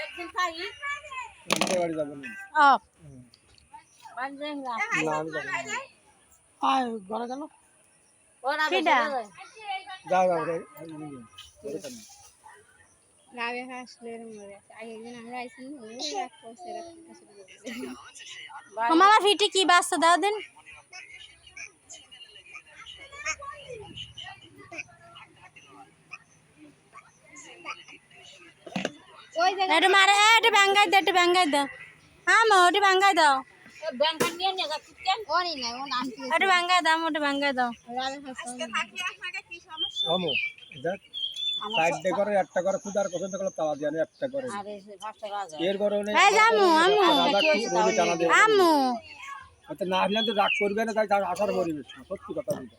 একদিন খাই বাড়ি যাবো না বান্ধে না আমি যাবো না। ঘরে গেল ওরা কিডা? যাও যাও রাবে হাসলে মরে আগের আমরা আইছি রাগ করছে রাগ করছে মামা ফিটি কি বাস্তা দাও দেন ওই জায়গা একটু মারে একটু ব্যাঙ্গাই দাও হ্যাঁ মা ওটি ব্যাঙ্গাই দাও ব্যাংক নিয়ে নিয়ে যাচ্ছি কেন ওনি না ও নাম কি একটু ব্যাঙ্গাই দাও ওটি ব্যাঙ্গাই দাও রাবে হাসলে আমো দেখ সাইড ডে করে একটা করে খুদার পছন্দ করলে তালা দিয়ে একটা করে আরে সে ফার্স্টে রাজা এর গরমে এই জামু আমু রোদে টানা দেবে আমু না আসলে তো রাগ করবে না তাই তার আসার পরিবেশ না, সত্যি কথা বলতে